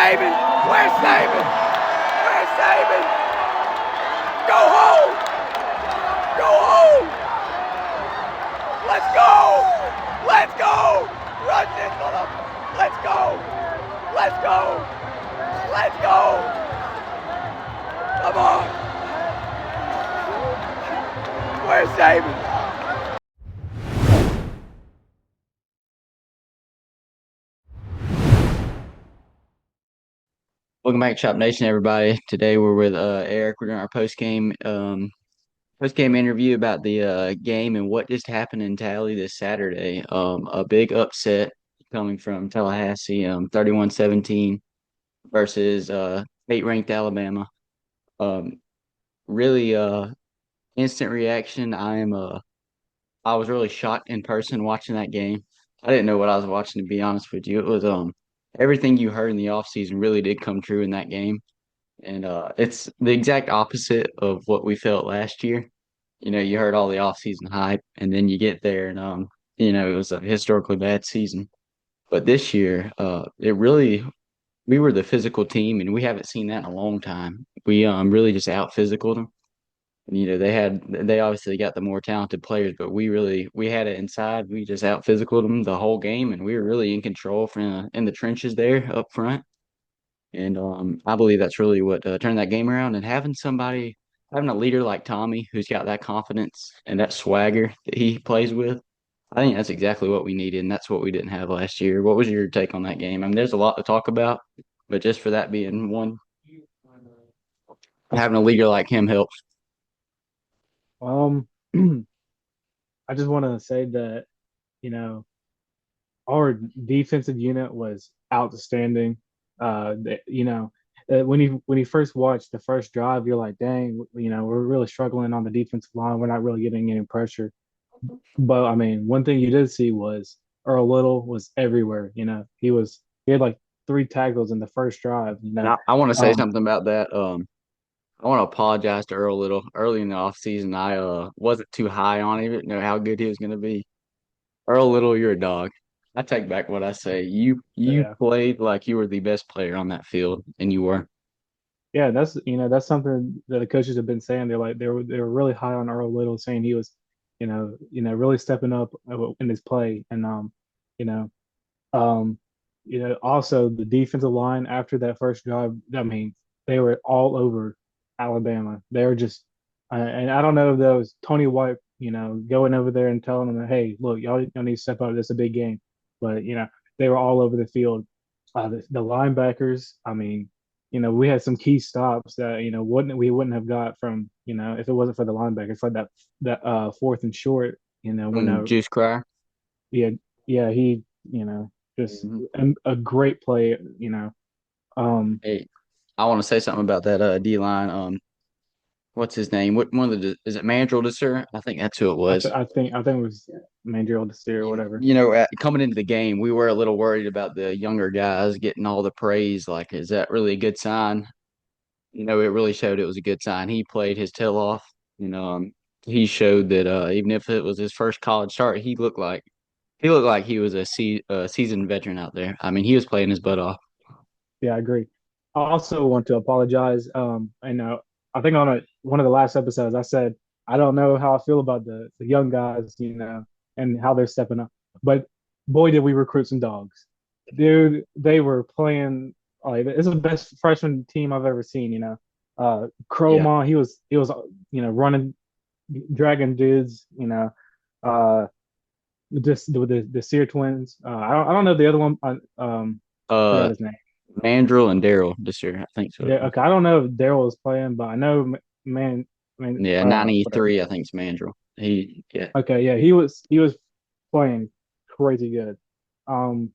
Saban? Where's Saban? Where's Saban? Go home! Go home! Let's go! Let's go! Run this one. Let's go! Let's go! Let's go! Come on! Where's Saban? Welcome back to Chop Nation, everybody. Today we're with Eric. We're doing our post game interview about the game and what just happened in Tally this Saturday. A big upset coming from Tallahassee, 31-17 versus 8th-ranked Alabama. Um, really instant reaction. I was really shocked in person watching that game. I didn't know what I was watching, to be honest with you. It was everything you heard in the offseason really did come true in that game. And it's the exact opposite of what we felt last year. You heard all the offseason hype, and then you get there, and it was a historically bad season. But this year, we were the physical team, and we haven't seen that in a long time. We really just out physicaled them. And, they obviously got the more talented players, but we had it inside. We just out physicaled them the whole game, and we were really in control from in the trenches there up front. And I believe that's really what turned that game around. And having a leader like Tommy, who's got that confidence and that swagger that he plays with, I think that's exactly what we needed. And that's what we didn't have last year. What was your take on that game? I mean, there's a lot to talk about, but just for that being one, having a leader like him helps. Um, I just want to say that, you know, our defensive unit was outstanding. When you first watched the first drive, you're like, dang, we're really struggling on the defensive line. We're not really getting any pressure. But I mean, one thing you did see was Earl Little was everywhere. He had like three tackles in the first drive. And I want to say Um, something about that. I want to apologize to Earl Little. Early in the offseason, I wasn't too high on him, didn't know how good he was going to be. Earl Little, you're a dog. I take back what I say. You yeah, played like you were the best player on that field, and you were. yeah, that's something that the coaches have been saying. They were really high on Earl Little, saying he was, really stepping up in his play, and you know, um, also the defensive line after that first drive. I mean, they were all over Alabama. They were just, and I don't know if that was Tony White, going over there and telling them, hey, look, y'all need to step up. This is a big game, but they were all over the field. The linebackers, I mean, we had some key stops that we wouldn't have got from if it wasn't for the linebackers, like that fourth and short, when Juice Crier. yeah, yeah, he, just Mhm. a great play, Hey, I want to say something about that D line. What's his name? What one of the is it Mandrill Desir? I think that's who it was. I think it was Mandrill Desir or whatever. Coming into the game, we were a little worried about the younger guys getting all the praise. Like, is that really a good sign? It really showed it was a good sign. He played his tail off. He showed that even if it was his first college start, he looked like he was a seasoned veteran out there. I mean, he was playing his butt off. Yeah, I agree. I also want to apologize. I think on one of the last episodes, I said I don't know how I feel about the young guys, and how they're stepping up. But boy, did we recruit some dogs, dude! They were playing like it's the best freshman team I've ever seen. Yeah. Cromon, he was running, dragging dudes. Uh, just the Sear twins. I don't know the other one. Forgot Uh, his name. Mandrill and Daryl this year, I think so. Okay, I don't know if Daryl was playing, but I know man, Yeah, whatever. 93, I think it's Mandrill. Yeah. Okay, yeah, he was playing crazy good. Um,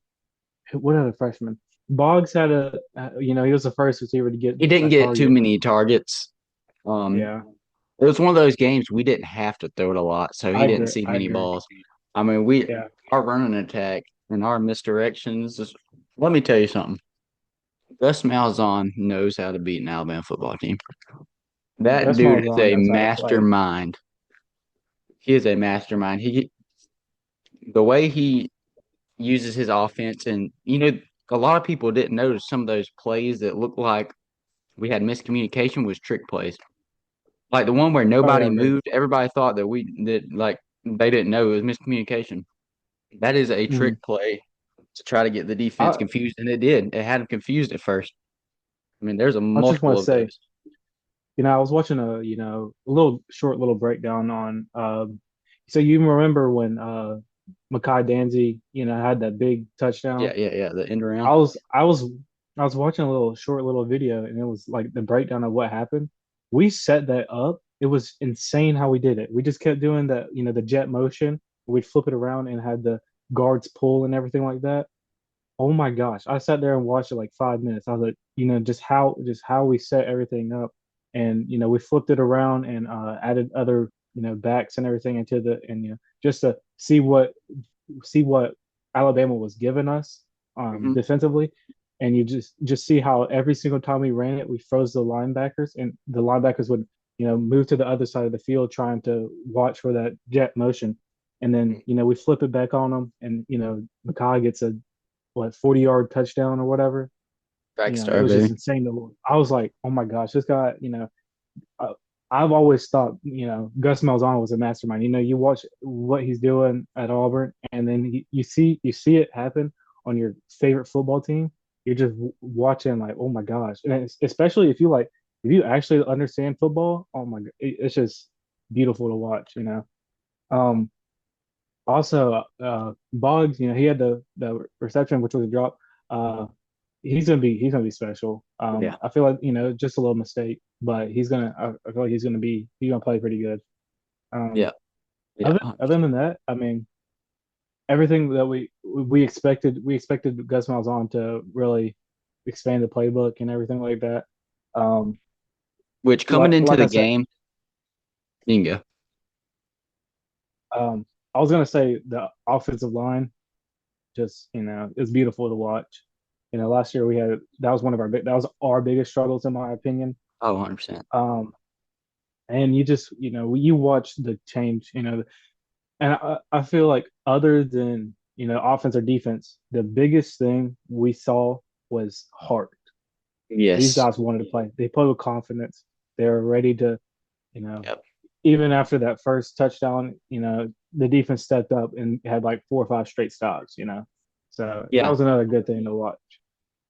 what other freshman? Boggs had he was the first receiver to get He didn't a get too target. many targets. Um, Yeah, it was one of those games we didn't have to throw it a lot, so he I didn't agree. see I many agree. balls. I mean, Yeah, our running attack and our misdirections. Let me tell you something. Gus Malzahn knows how to beat an Alabama football team. That Gus dude is Malzahn a knows how to play. mastermind. He is a mastermind. The way he uses his offense, and a lot of people didn't notice some of those plays that looked like we had miscommunication was trick plays. Like the one where Oh yeah, I nobody agree. moved, everybody thought that like they didn't know it was miscommunication. That is a Mhm. trick play to try to get the defense I confused, and it did. It had them confused at first. I mean, there's a I just want multiple to of say, those. I was watching a little short little breakdown on so you remember when Makai Danzy, had that big touchdown. Yeah, yeah, yeah. The end around. I was I was I was watching a little short little video and it was like the breakdown of what happened. We set that up. It was insane how we did it. We just kept doing the jet motion. We'd flip it around and had the guards pull and everything like that. Oh my gosh. I sat there and watched it like 5 minutes. I was like, just how we set everything up. And we flipped it around and added other, backs and everything into the and just to see what Alabama was giving us Hmm. defensively. And you just see how every single time we ran it, we froze the linebackers, and the linebackers would move to the other side of the field trying to watch for that jet motion. And then we flip it back on them, and Makai gets a 40-yard touchdown or whatever. Track It star, was just baby. insane to look. I was like, oh my gosh, this guy, uh, I've always thought, Gus Malzahn was a mastermind. You watch what he's doing at Auburn, and then you see it happen on your favorite football team. You're just watching like, oh my gosh, and especially if you actually understand football, oh my god, it's just beautiful to watch. Um, Also, Boggs, he had the reception, which was a drop. Uh, he's gonna be special. Yeah, I feel like just a little mistake, but I feel like he's gonna play pretty good. Um, yeah, yeah. other than that, I mean, everything that we expected Gus Malzahn to really expand the playbook and everything like that. Um, Which coming like into like the I said, game, bingo. um, I was gonna say the offensive line just it's beautiful to watch. Last year that was our biggest struggles in my opinion. Oh, 100%. Um, and you watch the change, and I feel like other than offense or defense, the biggest thing we saw was heart. These Yes. guys wanted to play. They played with confidence. They were ready to, you know, Yep. even after that first touchdown, the defense stepped up and had like 4 or 5 straight stops. So that Yeah. was another good thing to watch.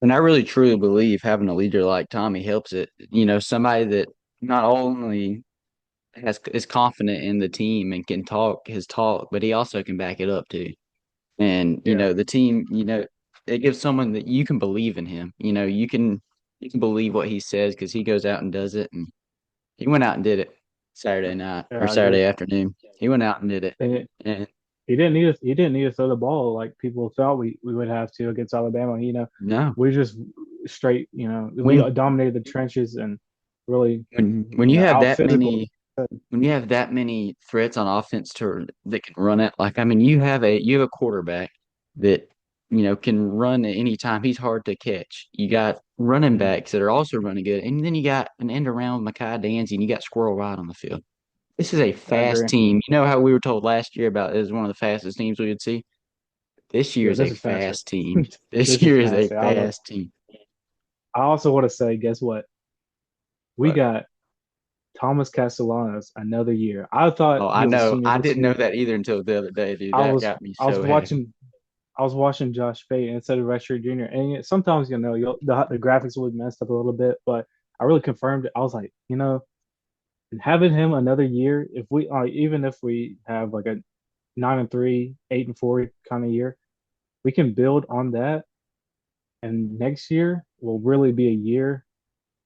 And I really truly believe having a leader like Tommy helps it. Somebody that not only is confident in the team and can talk his talk, but he also can back it up too. And Yeah, the team, it gives someone that you can believe in him. You can believe what he says because he goes out and does it. And he went out and did it Saturday night yeah, or I agree. Saturday afternoon. He went out and did it. And And he didn't need to throw the ball like people thought we would have to against Alabama. no, We just straight, we when dominated the trenches and really, when you have out that physical. many when you have that many threats on offense that can run it, like I mean, you have a quarterback that can run at any time. He's hard to catch. You got running Mhm. backs that are also running good, and then you got an end around with Makai Danzy, and you got Squirrel Ride on the field. This is a I fast agree. team. You know how we were told last year about it was one of the fastest teams we would see. This year Yeah, is a this is faster. fast team. This This is year is a faster. fast team. I also want to say, guess what? We But got Thomas Castellanos another year. I thought oh, he I was a know. senior I this didn't know year. that either until the other day, dude. I That was got me I was so happy. watching I was watching Josh Payton instead of Redshirt Junior, and sometimes the graphics would messed up a little bit, but I really confirmed it. I was like, having him another year, if we even if we have like a 9-3, 8-4 kind of year, we can build on that, and next year will really be a year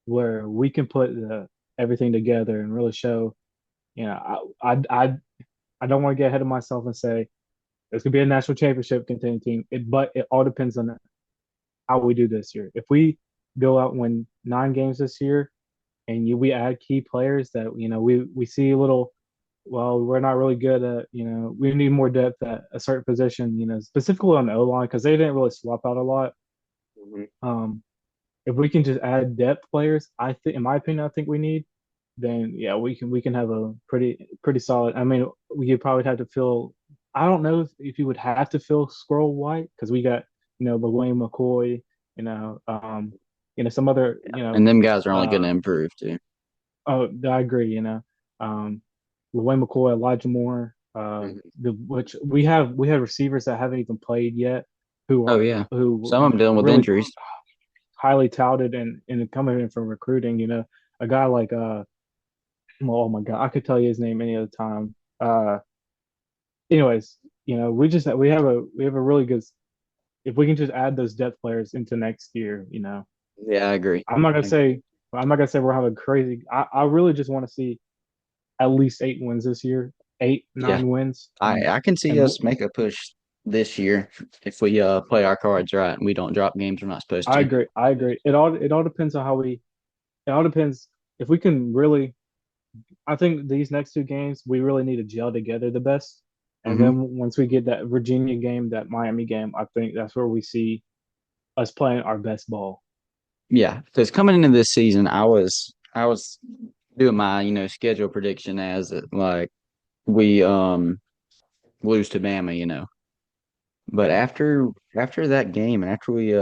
where we can put everything together and really show. I don't want to get ahead of myself and say it's gonna be a national championship contending team, but it all depends on how we do this year. If we go out and win 9 games this year, and we add key players that we see a little. Well, we're not really good at, we need more depth at a certain position, specifically on the O line because they didn't really swap out a lot. Mhm. Um, if we can just add depth players, I think, in my opinion, I think we need, then yeah, we can have a pretty solid. I mean, we could probably have to fill. I don't know if you would have to fill Squirrel White because we got William McCoy, some other, And them guys are only going uh, to improve too. oh, I agree, um, William McCoy, Elijah Moore, Mhm. which we have receivers that haven't even played yet, who Oh are yeah, who some of them dealing with really injuries. highly touted and coming in from recruiting. A guy like oh my God, I could tell you his name any other time. Anyways, we have a really good. If we can just add those depth players into next year, Yeah, I agree. I'm not gonna I agree. say I'm not gonna say we're having crazy. I really just want to see at least 8 wins this year, eight, Yeah, 9 wins, I can see and us make a push this year if we play our cards right and we don't drop games we're not supposed I to. agree. I agree. It all depends on how we. It all depends if we can really. I think these next two games we really need to gel together the best, and Hmm. then once we get that Virginia game, that Miami game, I think that's where we see us playing our best ball. Yeah, because coming into this season, I was doing my schedule prediction as like we lose to Bama, but after that game and after we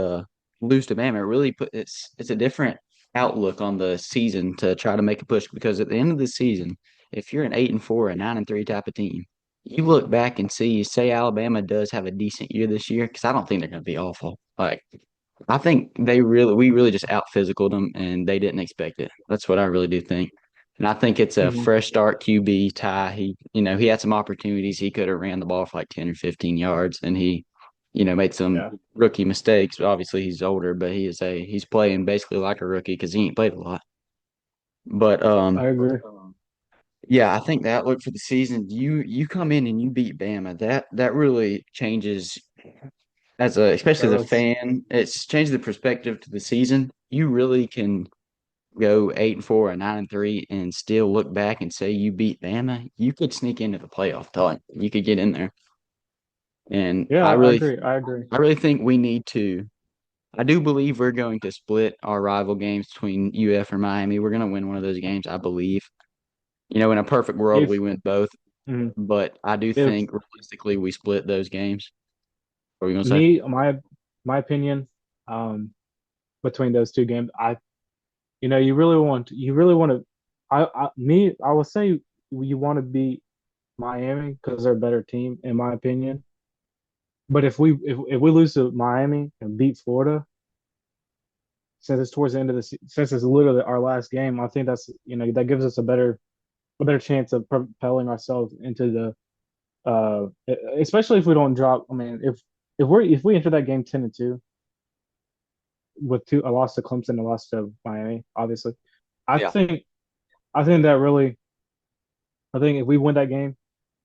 lose to Bama, it really it's a different outlook on the season to try to make a push because at the end of the season, if you're an 8-4, a 9-3 type of team, you look back and say Alabama does have a decent year this year because I don't think they're going to be awful. Like I think we really just out physicaled them and they didn't expect it. That's what I really do think. And I think it's a Hmm. fresh start QB tie. He had some opportunities. He could have ran the ball for like 10 or 15 yards and he made some Yeah, rookie mistakes. Obviously he's older, but he's playing basically like a rookie because he ain't played a lot. But I agree. yeah, I think the outlook for the season, you come in and you beat Bama. That really changes especially That as a really, fan, it's changed the perspective to the season. You really can go 8-4 or 9-3 and still look back and say you beat Bama. You could sneak into the playoff time. You could get in there. And yeah, I agree. I agree. I really think we need to. I do believe we're going to split our rival games between UF or Miami. We're going to win one of those games, I believe. In a perfect world, If we win both. mhm. But I do if think realistically we split those games. What are you going to say? me my opinion, um, between those two games, you really want to. I will say you want to beat Miami because they're a better team in my opinion. But if we lose to Miami and beat Florida, since it's towards the end of since it's literally our last game, I think that gives us a better chance of propelling ourselves into especially if we don't drop. I mean, if we enter that game 10-2 with a loss to Clemson, a loss to Miami, obviously, I Yeah. think I think that really, I think if we win that game,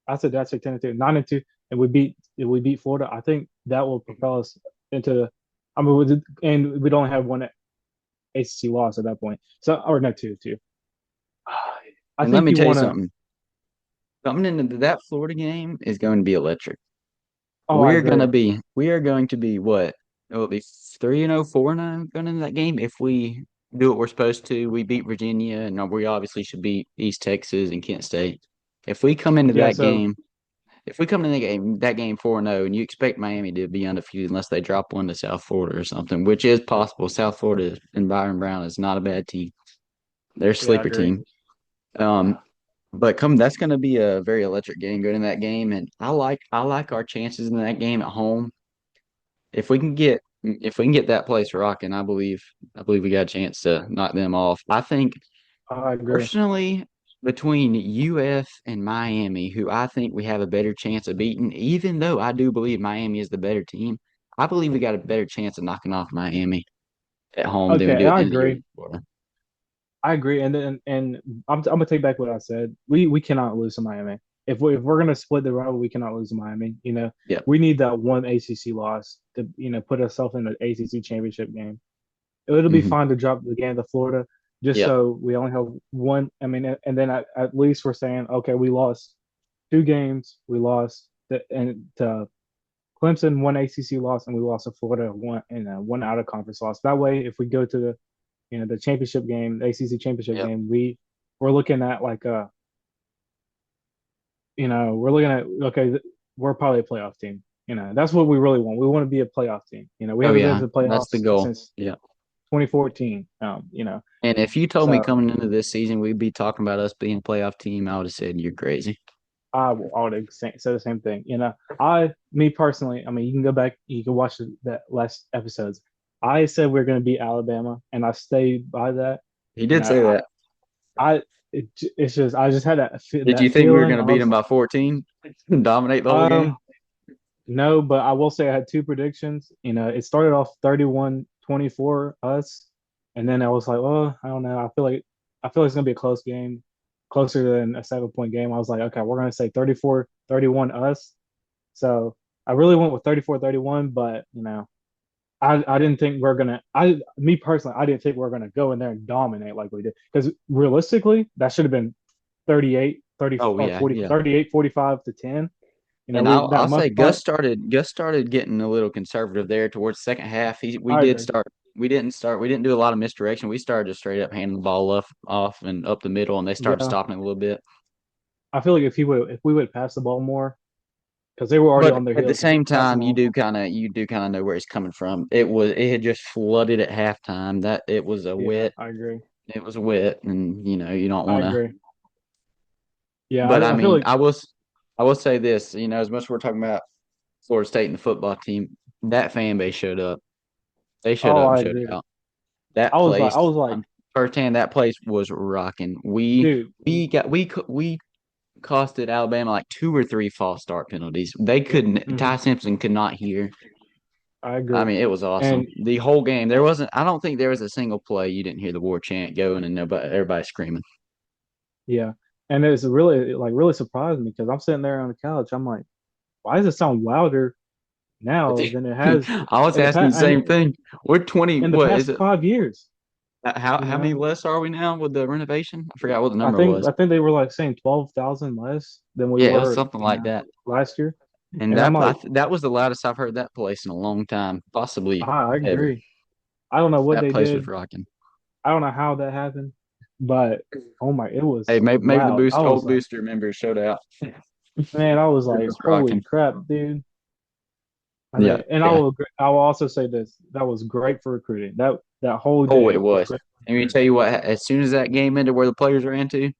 that's like 10-2, 9-2, and we beat Florida. I think that will propel us into. I mean, and we'd only have one ACC loss at that point. So, or not two. I And let think me you tell you want to. something. Coming into that Florida game is going to be electric. Oh, I agree. We are going to be what? It'll be 3-0, 4-0 going into that game. If we do what we're supposed to, we beat Virginia, and we obviously should beat East Texas and Kent State. If we come into Yeah. that So, game, if we come into that game 4-0, and you expect Miami to be undefeated unless they drop one to South Florida or something, which is possible. South Florida and Byron Brown is not a bad team. They're a yeah, I sleeper agree. team. But that's going to be a very electric game going in that game, and I like our chances in that game at home. If we can get that place rocking, I believe we got a chance to knock them off. I think I agree. personally between UF and Miami, who I think we have a better chance of beating, even though I do believe Miami is the better team, I believe we got a better chance of knocking off Miami at home than we Okay, do at I the end of the year agree. in Florida. I agree. And I'm gonna take back what I said. We cannot lose to Miami. If we're gonna split the road, we cannot lose to Miami. Yep. We need that one ACC loss to put ourselves in the ACC championship game. It'll be Hmm. fine to drop the game to Florida, just Yep. so we only have one. I mean, and then at least we're saying, okay, we lost 2 games. We lost and to Clemson, one ACC loss, and we lost to Florida, one out of conference loss. That way, if we go to the championship game, the ACC championship Yep. game, we're looking at like we're looking at, okay, we're probably a playoff team. That's what we really want. We want to be a playoff team. We Oh haven't been yeah, to the that's the playoffs goal. since Yeah. 2014. And if you told me So coming into this season we'd be talking about us being a playoff team, I would have said you're crazy. I would say the same thing. Me personally, I mean, you can go back, you can watch that last episodes. I said we're going to beat Alabama, and I stayed by that. He You did know, say that. it's just I just had Did you that think we were feeling. going to beat him by 14, dominate the whole game? Um, no, but I will say I had two predictions. It started off 31-24 us, and then I was like, oh, I don't know. I feel like it's gonna be a close game, closer than a 7 point game. I was like, okay, we're gonna say 34-31 us. So I really went with 34-31, but I didn't think we're gonna me personally, I didn't think we are gonna go in there and dominate like we did. Because realistically, that should have been 38, 30 Oh or yeah, 40, yeah. 38, 45 to 10. And We I'll that I'll much say punt. Gus started getting a little conservative there towards the second half. We I did agree. start we didn't do a lot of misdirection. We started just straight up handing the ball off and up the middle, and they started Yeah. stopping it a little bit. I feel like if we would pass the ball more, because they were already But on their at the heels, if we same pass the time, ball more. you do kind of know where it's coming from. It had just flooded at halftime. That Yeah, I agree. it was wet, and you don't I want to. agree. Yeah, But I I feel mean, like I will say this. As much as we're talking about Florida State and the football team, that fan base showed up. They showed oh, up and I showed agree. out. That place, I was like, firsthand, that place was rocking. We dude, we got we costed Alabama like two or three false start penalties. They couldn't. mhm, Ty Simpson could not hear. I I agree. mean, it was awesome. And The whole game, there wasn't. I don't think there was a single play you didn't hear the war chant going and everybody screaming. yeah, and it's really surprised me because I'm sitting there on the couch. I'm like, why does it sound louder now than it has I was in the asking past? the same thing. We're 20. In the What is past it? 5 years, How many less are we now with the renovation? I forgot what the I number think was. I think they were like saying 12,000 less than we Yeah, it was were, something like that. last year. And And I'm like, that was the loudest I've heard that place in a long time, possibly I ever. agree. I don't know what That they place was did. rocking. I don't know how that happened, but oh my, it Hey, was maybe the loud. I was old like, booster members showed out. man, I was It like, was holy rocking. crap, dude. I Yeah, mean, and yeah. I will also say this, that was great for recruiting. That whole Oh, it day was was. great for And me recruiting. tell you what, as soon as that game ended where the players ran to,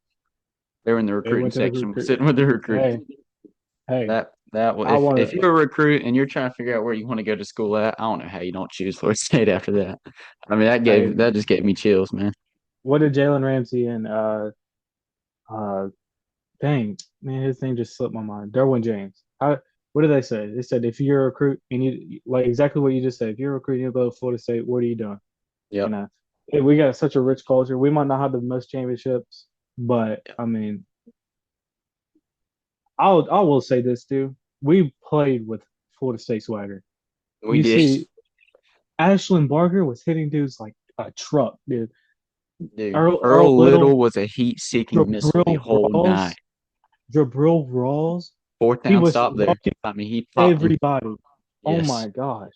they were in the They recruiting went to the section recruit. sitting with the recruits. Hey, hey, That was I if want to. you're a recruit and you're trying to figure out where you want to go to school at, I don't know how you don't choose Florida State after that. I mean, Hey, that just gave me chills, man. what did Jalen Ramsey and uh dang man, his name just slipped my mind. Derwin James. What did they say? They said if you're a recruit and you like exactly what you just said. If you're a recruit and you go to Florida State, what are you doing? You Yep. know, we got such a rich culture. We might not have the most championships, but I mean, I will say this too. We played with Florida State swagger. We You did. see, Ashlyn Barker was hitting dudes like a truck, dude. Dude, Earl Earl Little, Little was a heat-seeking missile the Jabril whole night. Rawls, Jabril Rawls. Fourth He down was stop there. trucking I mean, he popped him. everybody. Oh Yes. my gosh.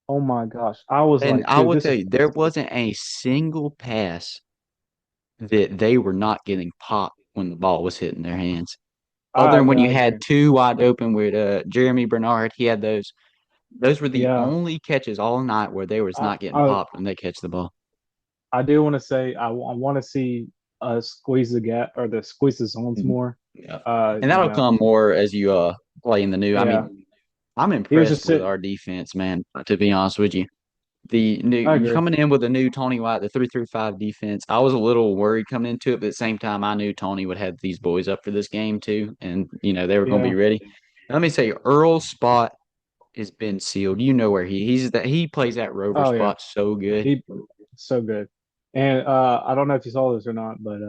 Oh my gosh. I was And like, I dude, will this tell is you, there wasn't a single pass that they were not getting popped when the ball was hitting their hands. Other I than when you I had agree. two wide open with Jeremy Bernard, he had those. Those were the Yeah. only catches all night where they was I not getting I, popped when they catch the ball. I do want to say I want to see us squeeze the gap or the squeeze the zones Mhm. more. Yeah. Uh, And you that'll know, come more as you play in the new. I yeah. mean, I'm He was impressed just with sitting. our defense, man, to be honest with you. The I new agree. coming in with the new Tony White, the 3-3-5 defense. I was a little worried coming into it, but at the same time, I knew Tony would have these boys up for this game too, and they were going to Yeah. be ready. Let me say, Earl's spot has been sealed. You know where he plays that rover Oh yeah. spot so good He so good. And I don't know if you saw this or not, but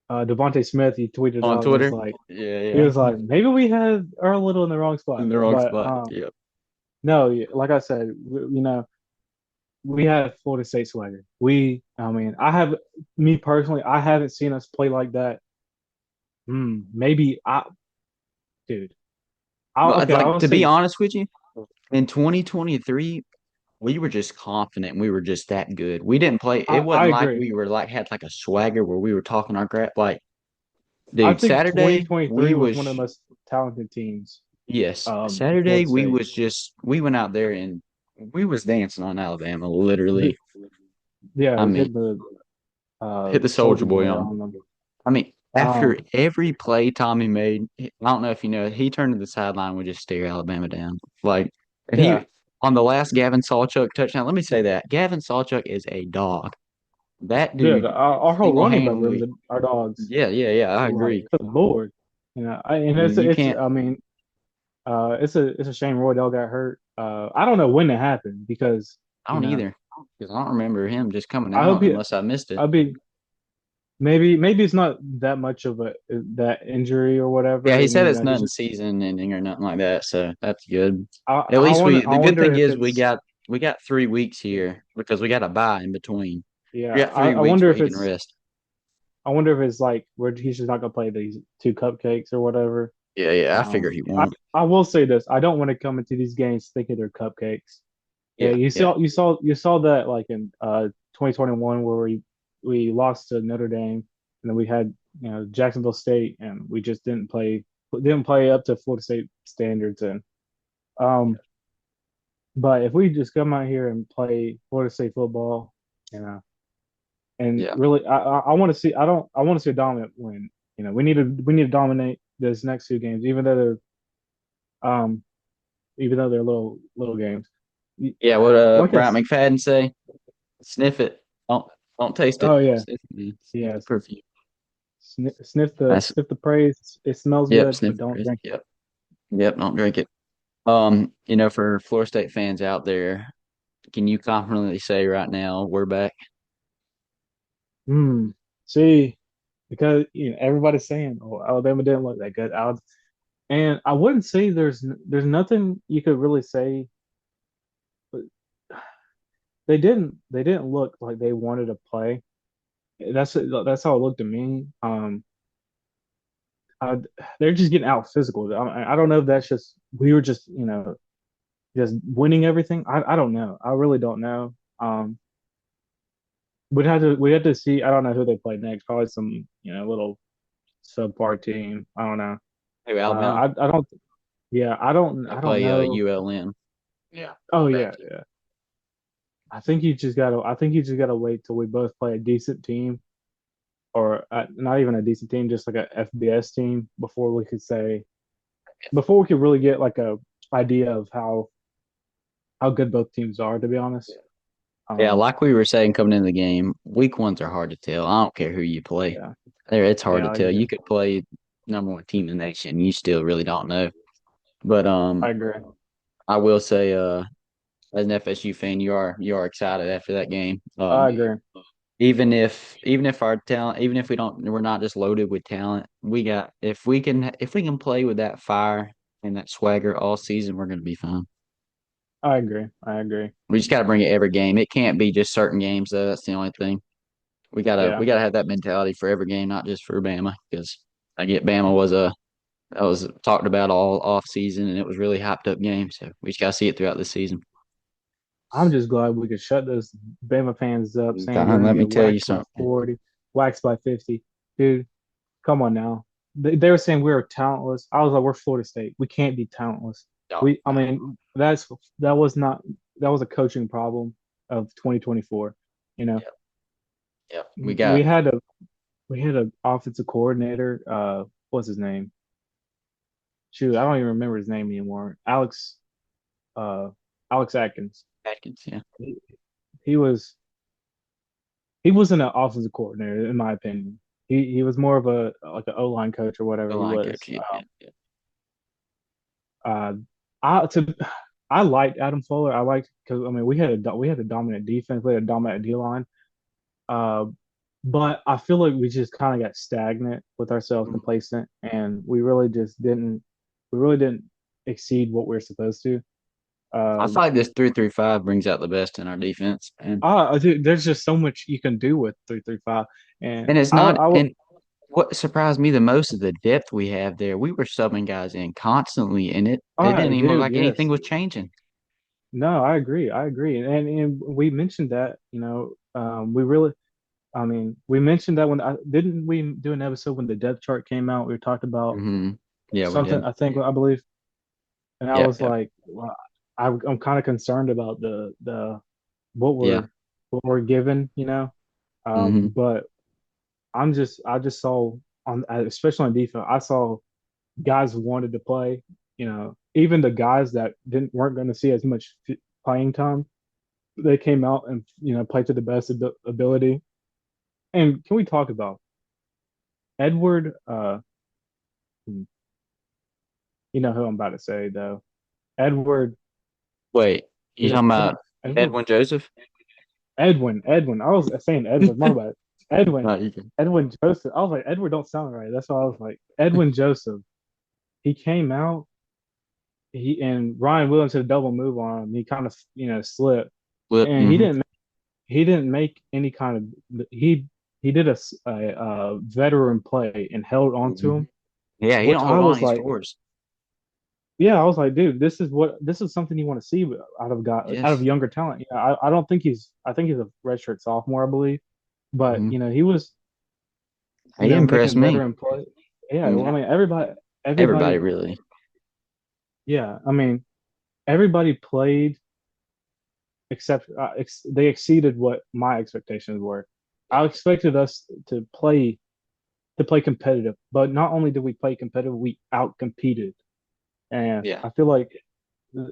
Devontae Smith, he tweeted on out, was Twitter. like, Yeah, he yeah, was like, maybe we had Earl Little in the wrong spot. in the wrong But spot. Yep. no, like I said, we have Florida State swagger. I mean, me personally, I haven't seen us play like that. Maybe dude. But Okay, I like will to be say, honest with you, in 2023, we were just confident and we were just that good. We didn't play. It I wasn't like agree. we were like had like a swagger where we were talking our crap. Like, I dude, think Saturday 2023 we was was one of the most talented teams. Yes, Florida Saturday State. we went out there and we was dancing on Alabama, literally. Yeah, I mean, hit the hit the Soldier Soldier Boy Boy on. on them. I mean, after Um, every play Tommy made, I don't know if you know, he turned to the sideline and would just stare Alabama down. Like, and yeah, he on the last Gavin Sawchuk touchdown. Let me say that Gavin Sawchuk is a dog. That dude, dude our whole running back room, single-handedly. our dogs, Yeah, I like agree. good lord, and I mean, you it's can't. I mean, it's a shame Roy Dell got hurt. I don't know when it happened because I you don't know either because I don't remember him just coming I hope out he unless I missed it. I'll be maybe it's not that much of a that injury or Yeah, whatever. he And said you it's know, he's nothing just season ending or nothing like that, so that's good. At I least wonder we. The good thing if is it's we got 3 weeks here because we got a bye in between. yeah We got three I weeks wonder where if he can it's rest. I wonder if it's like where he's just not gonna play these two cupcakes or whatever. Yeah, I figure he I won't. I will say this: I don't want to come into these games thinking they're cupcakes. Yeah, Yeah. you saw that like in 2021 where we lost to Notre Dame, and then we had Jacksonville State, and we just didn't play up to Florida State standards. And um, but if we just come out here and play Florida State football, you know, and Yeah. really, I want to see I want to see a dominant win. We need to dominate this next two games, um even though they're little games. Yeah, what Like I Brian McFadden say? Sniff it. Don't don't taste it. oh yeah, Sniff it, man. Sniff the yes. perfume. That's Sniff the praise. It smells yep, good, sniff but the don't perfume. drink it. Yep, don't drink it. For Florida State fans out there, can you confidently say right now we're back? Hmm. See, because everybody's saying, "Oh, Alabama didn't look that good." And I wouldn't say there's nothing you could really say, but they didn't look like they wanted to play. That's how it looked to me. I, they're just getting out physical. I don't know if that's just we were just winning everything. I don't know. I really don't know. We had to see. I don't know who they play next. Probably some little subpar team. I don't know. Hey, Alabama, I don't. Yeah, they I don't play know. ULM. Yeah, Oh bad yeah, team. yeah. I think you just gotta wait till we both play a decent team, or not even a decent team, just like a FBS team before we could really get like a idea of how good both teams are. To be honest. Yeah, Um. like we were saying coming into the game, week ones are hard to tell. I don't care who you play. Yeah. It's hard Yeah. to I tell. agree. You could play number one team in the nation, you still really don't know. But I agree. I will say, as an FSU fan, you are excited after that game. I agree. Even if our talent, even if we're not just loaded with talent, we got if we can play with that fire and that swagger all season, we're gonna be fine. I agree. I agree. We just got to bring it every game. It can't be just certain games though. That's the only thing. Yeah. We gotta have that mentality for every game, not just for Bama. Because I get Bama was a that was talked about all off season, and it was really hyped up game. So we just gotta see it throughout the season. I'm just glad we could shut those Bama fans up saying we're Don, going let to me get tell you waxed by something. 40, waxed by 50. Dude, come on now. They were saying we were talentless. I was like, we're Florida State. We can't be talentless. No, I no. mean, that was not, that was a coaching problem of 2024. You know, Yep, yep. we had a, we had an offensive coordinator. What's his name? Shoot, I don't even remember his name anymore. Uh, Alex Atkins. Atkins, yeah. He, he was he wasn't an offensive coordinator, in my opinion. He was more of a like an O line coach or whatever The he line was. coach, yeah. Uh, I to I liked Adam Fuller. I liked because I mean we had a dominant defense, we had a dominant D line. Uh, but I feel like we just kind of got stagnant with ourselves, Mhm. complacent, and we really didn't exceed what we are supposed to. I Um, feel like this 3-3-5 brings out the best in our defense, dude, there's just so much you can do with 3-3-5, and and it's not. And what surprised me the most is the depth we have there. We were subbing guys in constantly, and it didn't even look dude, like anything yes. was changing. No, I agree. I agree. And we mentioned that, we mentioned that when didn't we do an episode when the depth chart came out? We talked about Yeah, we something, did. I believe. and I Yeah, was like, well, I'm kind of concerned about the what yeah. we're given, Hmm. but I just saw on especially on defense, I saw guys who wanted to play. Even the guys that didn't weren't going to see as much playing time, they came out and played to the best ability. And can we talk about Edward? Hmm, you know who I'm about to say though. Edward Wait, you is it talking about pronounced Edward? Edwin Joseph? Edwin. I was saying Edward. My bad. Edwin. No, you can. Edwin Joseph. I was like Edward don't sound right. That's why I was like Edwin Joseph. He came out. He and Ryan Williams had a double move on him. He kind of slipped, Flip. and Hmm. he didn't make any kind of he did a veteran play and held on to Hmm. him, Yeah, he which don't I hold on. was He like, scores. yeah, I was like, dude, this is something you want to see out of Yes. younger talent. I don't think I think he's a redshirt sophomore, I believe, but Hmm. he was He impressed making me. veteran play. Yeah, well, I Yeah. mean, Everybody everybody, really. yeah, I mean, everybody played except they exceeded what my expectations were. I expected us to play competitive, but not only did we play competitive, we out competed, and Yeah. I feel like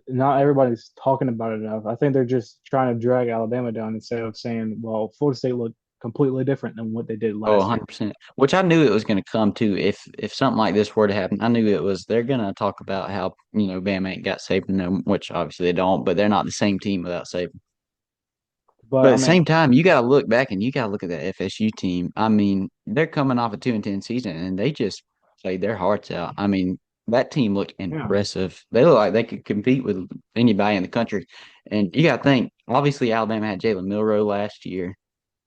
not everybody's talking about it enough. I think they're just trying to drag Alabama down instead of saying, "Well, Florida State looked completely different than what they did Oh, last year." 100%. Which I knew it was going to come to if something like this were to happen. I knew it was they're going to talk about how, Bama ain't got Saban, which obviously they don't, but they're not the same team without Saban. But But at I the mean, same time, you got to look back and you got to look at that FSU team. I mean, they're coming off a 2-10 season and they just played their hearts out. I mean, that team looked yeah, impressive. They look like they could compete with anybody in the country. And you got to think, obviously, Alabama had Jalen Milroe last year,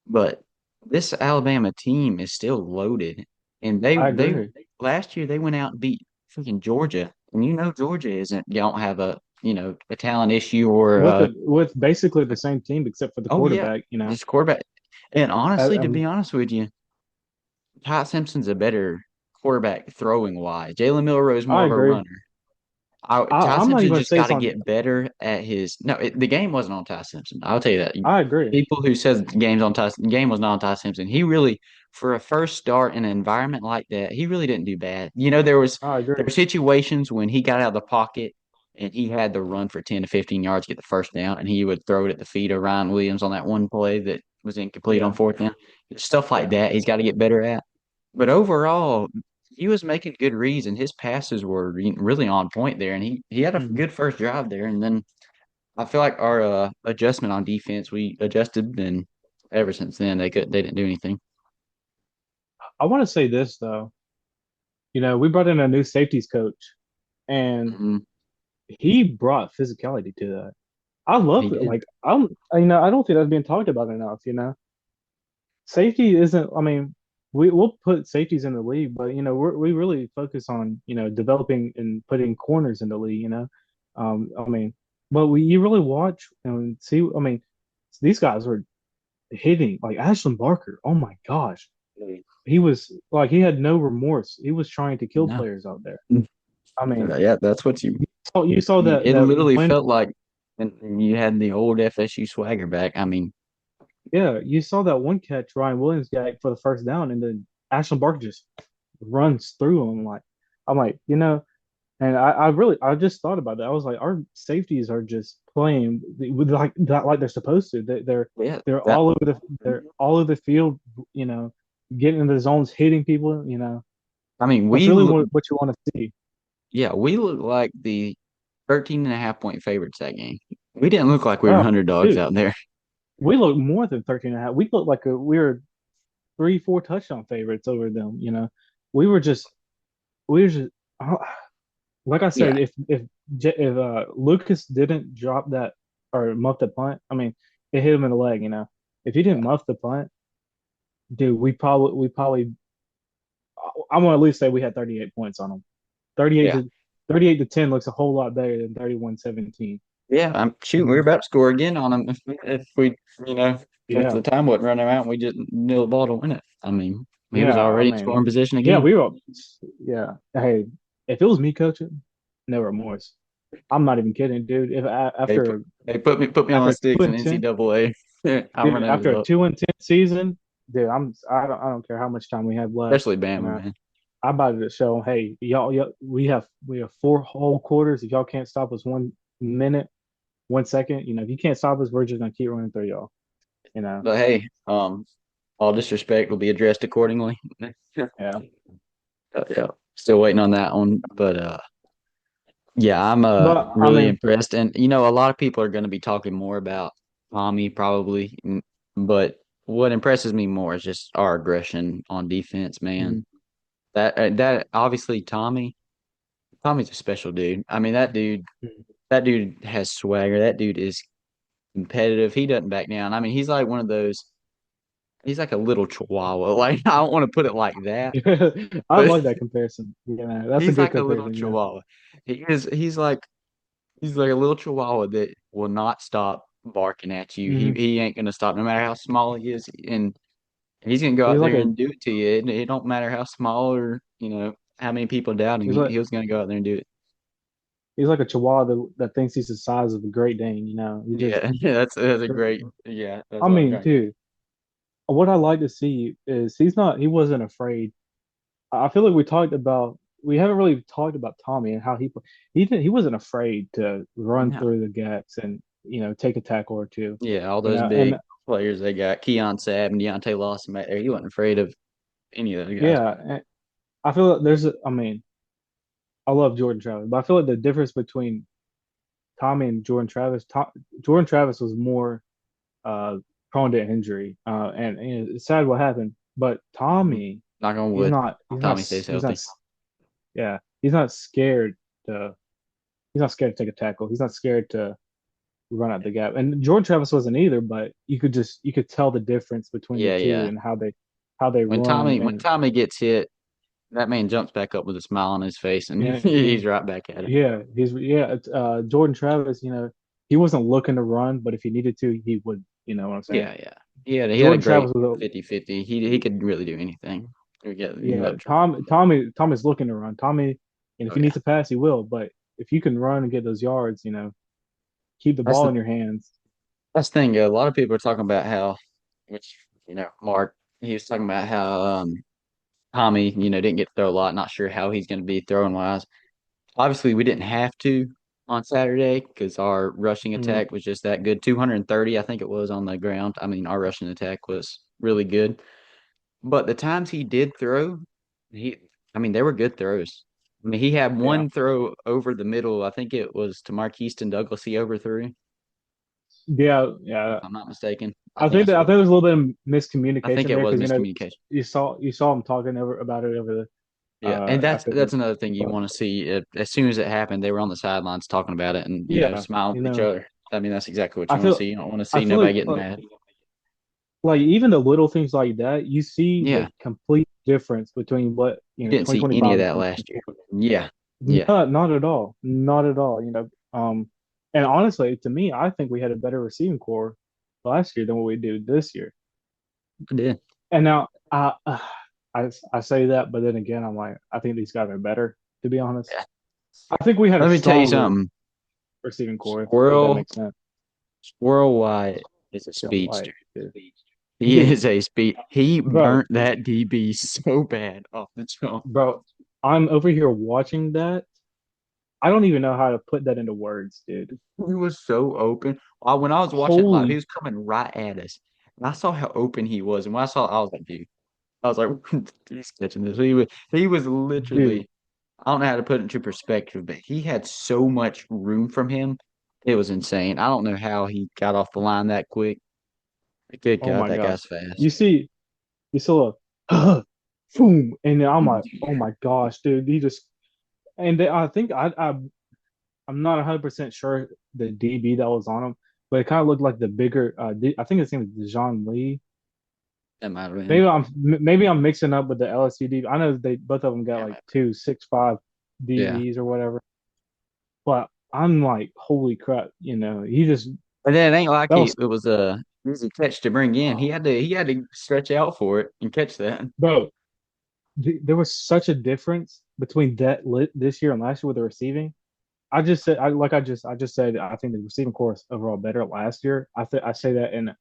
but this Alabama team is still loaded. And I they agree. last year they went out and beat freaking Georgia. And Georgia isn't don't have a talent issue or With basically the same team except for the oh yeah, quarterback. just quarterback. And honestly, I to be mean, honest with you, Ty Simpson's a better quarterback throwing wise. Jalen Milroe is more I of a agree. runner. Ty I'm not Simpson even gonna just say got it's to on. get better at his. No, the game wasn't on Ty Simpson. I'll tell you that. I agree. People who says the game's on Ty, the game was not on Ty Simpson. He really, for a first start in an environment like that, he really didn't do bad. I There agree. were situations when he got out of the pocket and he had to run for 10 to 15 yards, get the first down, and he would throw it at the feet of Ryan Williams on that one play that was incomplete on Yeah, fourth down. Stuff like yeah. that, he's got to get better at. But overall, he was making good reads, and his passes were really on point there. And he had a Mhm. good first drive there. And then I feel like our adjustment on defense, we adjusted, and ever since then they didn't do anything. I want to say this though. We brought in a new safeties coach, and Hmm. he brought physicality to that. I love He it. did. Like I don't think that's being talked about enough. Safety isn't. I mean, we'll put safeties in the league, but we really focus on developing and putting corners in the league. I mean, but you really watch and see. I mean, these guys were hitting like Ashland Barker. Oh my gosh, he was like he had no remorse. He was trying to kill No. players out there. I mean, Yeah, that's what you. you saw that It that literally when felt like, and you had the old FSU swagger back. I mean, yeah, you saw that one catch Ryan Williams got for the first down, and then Ashland Barker just runs through him. I'm like, and I just thought about that. I was like, our safeties are just playing with like that, like they're supposed to. yeah, They're that. they're all over the field, getting in the zones, hitting people. I mean, That's really what you want to see. we look like the 13.5 point favorites that game. We didn't look like we were Oh, underdogs dude, out there. we look more than 13 and a half. We look like we were 3, 4 touchdown favorites over them. We were just we were just uh, like I Yeah, said, if Lucas didn't drop that or muff the punt, I mean, it hit him in the leg. If he didn't muff the punt, dude, we probably I want to at least say we had 38 points on him. 38 yeah. to 38 to 10 looks a whole lot better than 31-17. Yeah, I'm shoot. We're about to score again on them if we, you know, if Yeah, the time wasn't running out, we just nil the ball to win it. I mean, he was yeah. I already in mean, scoring position yeah, again. we were. Yeah. Hey, if it was me coaching, no remorse. I'm not even kidding, dude. If They put after they put me on after two sticks in and 10, NCAA. I'm dude, running after it a up, 2-10 season, dude, I don't care how much time we have left. especially You Bama, know, man. I'm about to show, hey, y'all, we have 4 whole quarters. If y'all can't stop us 1 minute, 1 second, if you can't stop us, we're just gonna keep running through y'all. You know, But hey, all disrespect will be addressed accordingly. yeah. Yeah, still waiting on that one, but yeah, I'm But I really mean, impressed, and a lot of people are going to be talking more about Tommy probably, but what impresses me more is just our aggression on defense, man. mm, That obviously Tommy's a special dude. I mean, mm. that dude has swagger. That dude is competitive. He doesn't back down. I mean, he's like one of those. He's like a little chihuahua. Like I don't want to put it like that, I but like that comparison. Yeah, that's a he's good like a little comparison. chihuahua. He's like a little chihuahua that will not stop barking at you. He Hmm. he ain't gonna stop no matter how small he is, and he's gonna go He's out like there a and do it to you. It don't matter how small or how many people doubt him. he's He like was gonna go out there and do it. he's like a chihuahua that thinks he's the size of a Great Dane. He just. Yeah, yeah, that's a great. Yeah, that's I what I'm mean, trying to say. dude, what I like to see is he wasn't afraid. I feel like we haven't really talked about Tommy and how he wasn't afraid to run No, through the gaps and take a tackle or two. yeah, all those And big players they got, Keon Sabb and Deontay Lawson back there. He wasn't afraid of any of those guys. yeah, and I feel like I mean, I love Jordan Travis, but I feel like the difference between Tommy and Jordan Travis, Jordan Travis was more uh, prone to injury, and it's sad what happened. But Mhm. Tommy, Knock on he's wood. not, he's not, Tommy stays he's not, healthy. yeah, he's not scared to, he's not scared to take a tackle. He's not scared to run out the gap. And Jordan Travis wasn't either, but you could tell the difference between the Yeah, two yeah. and how they run. When And Tommy gets hit, that man jumps back up with a smile on his face, and yeah, yeah, he's right back at it. Jordan Travis, he wasn't looking to run, but if he needed to, he would. You know what I'm saying? Yeah, yeah. He had a Jordan great Travis was a 50-50. He could really do anything. You Yeah, love Jordan. Tommy's looking to run. Tommy, and if Oh he yeah. needs to pass, he will. But if you can run and get those yards, keep the That's ball the in your hands. that's the thing. A lot of people are talking about how, which Mark, he was talking about how Tommy, didn't get to throw a lot. Not sure how he's going to be throwing wise. Obviously, we didn't have to on Saturday because our rushing Mm, attack was just that good. 230, I think it was on the ground. I mean, our rushing attack was really good. But the times he did throw, he, I mean, they were good throws. I mean, he had yeah, one throw over the middle. I think it was to Marquise Douglas. He overthrew, yeah, if yeah. I'm not mistaken. I think there's a little bit of I think miscommunication it there was because miscommunication. you saw him talking about it over the Yeah, and after that's the another thing you but want to see. As soon as it happened, they were on the sidelines talking about it and yeah, smiling with each other. I mean, that's exactly what I you want to feel see. You don't want to I see feel nobody getting mad. like even the little things like that, you see Yeah, the complete difference between what you didn't see any of 2025 and that last year. 2024. Yeah, yeah, Not at all. Not at all. And honestly, to me, I think we had a better receiving core last year than what we do this year. I did. And now, I say that, but then again, I'm like, I think these guys are better. To be honest, Yeah. I think we had a Let me tell you stronger something. receiving core, if that Squirrel makes sense. Squirrel White is a Yeah, speedster. like, dude, He dude, is a speed. He bro, burnt that DB so bad off the jump. bro, I'm over here watching that. I don't even know how to put that into words, dude. He was so open. When I was watching it live, he Holy, was coming right at us. And I saw how open he was. And when I saw it, I was like, dude, I was like, he's catching this. He was dude. literally, I don't know how to put it into perspective, but he had so much room from him. It was insane. I don't know how he got off the line that quick. Good Oh God, my that God. guy's fast. You see, you saw a boom, and then I'm like, oh my gosh, dude, he just and then I think I'm not 100% sure the DB that was on him, but it kind of looked like the bigger. I think his name is Dijon Lee. That might have been. Maybe I'm mixing up with the LSU DB. I know they both of them got Yeah, like man. 2.65 Yeah. DBs or whatever, but I'm like, holy crap, he just But then it ain't like that was it was a easy catch to bring in. He had to stretch out for it and catch that. bro. There was such a difference between this year and last year with the receiving. I just said I think the receiving core is overall better last year. I say that in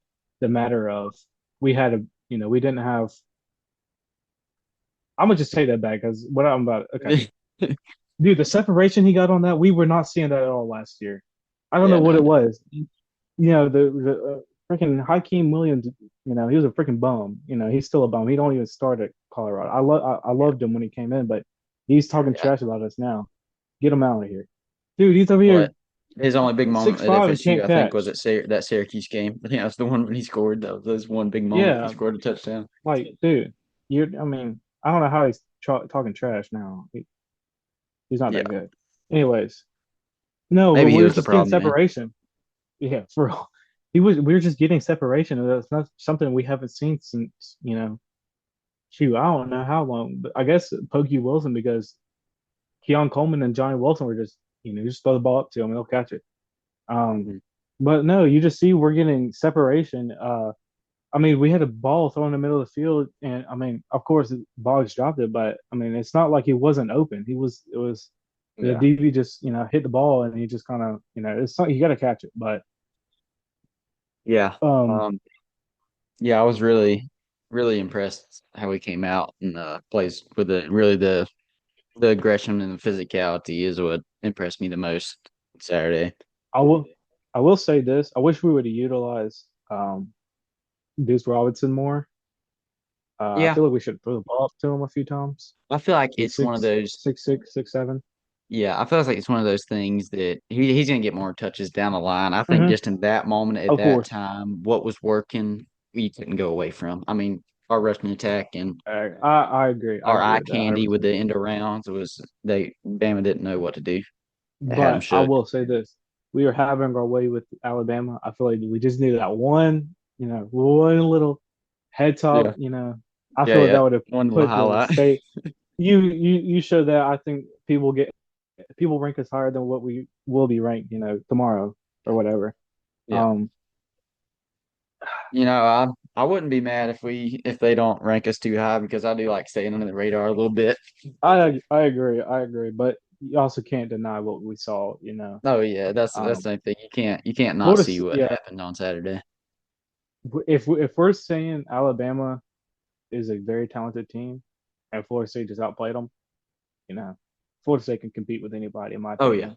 the matter of we had a we didn't have. I'm gonna just take that back because what I'm about. Okay, dude, the separation he got on that, we were not seeing that at all last year. I don't know Yeah, what no, it was. The freaking Hakeem Williams. He was a freaking bum. He's still a bum. He don't even start at Colorado. I yeah, loved him when he came in, but he's talking yeah. trash about us now. Get him out of here, dude. He's over What here his only big moment six at five and FSU, can't I think, was catch. at that Syracuse game. I think that was the one when he scored. That was his one big moment. He Yeah, scored a touchdown. like dude, I mean, I don't know how he's talking trash now. He's not that Yeah, good. Anyways, no, but maybe he we were was the just getting problem then. separation. Yeah, for real. We were just getting separation, and that's not something we haven't seen since shoot, I don't know how long, but I guess Pokey Wilson because Keon Coleman and Johnny Wilson were just just throw the ball up to him and they'll catch it. Um, Mhm. but no, you just see we're getting separation. I mean, we had a ball thrown in the middle of the field, and I mean, of course, Boggs dropped it, but I mean, it's not like he wasn't open. It was the Yeah, DB just hit the ball and he just kind of it's not you got to catch it, but yeah. um, Um, yeah, I was really impressed how he came out and plays with the aggression and the physicality is what impressed me the most Saturday. I will I will say this: I wish we would have utilized Deuce Robinson more. I Yeah, feel like we should throw the ball up to him a few times. I feel like He's it's one of those. 6'6", 6'7". Yeah, I feel like it's one of those things that he's gonna get more touches down the line. I think Mm-hmm. just in that moment at Of that course, time, what was working, we couldn't go away from. I mean, our rushing attack and I agree. I our agree eye with that candy with 100%. the end arounds was they Bama didn't know what to do. It had them But I shook. will say this: we are having our way with Alabama. I feel like we just needed that one, one little head top. Yeah, I yeah, feel like yeah. that would have One little put the highlight. state. You show that. I think people rank us higher than what we will be ranked. Tomorrow or whatever. Yeah. Um, I wouldn't be mad if they don't rank us too high because I do like staying under the radar a little bit. I agree. I agree. But you also can't deny what we saw. Oh yeah, that's Um, the thing. You can't not Florida, see what yeah. happened on Saturday. If we're saying Alabama is a very talented team, and Florida State just outplayed them, you know, Florida State can compete with anybody, in my Oh yeah.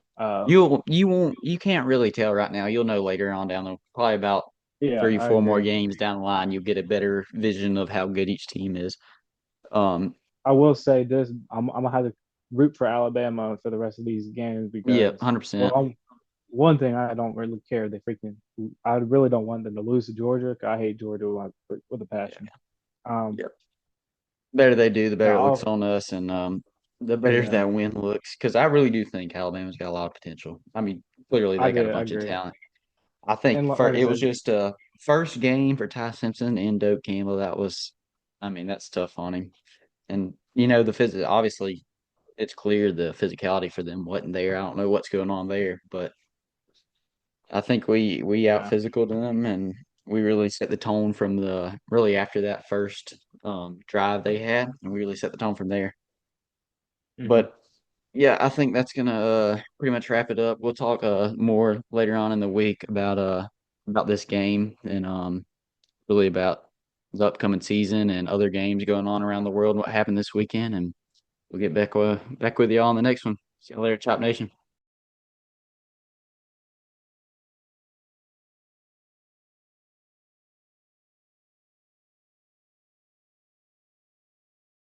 opinion. You can't really tell right now. You'll know later on down the probably about Yeah, three, I four more agree. games down the line, you'll get a better vision of how good each team is. Um, I will say this: I'm gonna have to root for Alabama for the rest of these games yeah, because, well, 100%. one thing I don't really care. I really don't want them to lose to Georgia. 'Cause I hate Georgia with a Yeah, passion. Um, yeah. Better they do, the better it looks I'll, on us, and the better yeah, that win looks. Because I really do think Alabama's got a lot of potential. I mean, clearly they got a I bunch of agree. talent. I think And for like I it was said, just a first game for Ty Simpson and Doak Campbell. I mean, that's tough on him. And the obviously it's clear the physicality for them wasn't there. I don't know what's going on there, but I think we out yeah. physical them and we really set the tone from the really after that first drive they had, and we really set the tone from there. Hmm. But yeah, I think that's gonna pretty much wrap it up. We'll talk more later on in the week about this game and really about the upcoming season and other games going on around the world and what happened this weekend, and we'll get back with y'all on the next one. See you later, Chop Nation.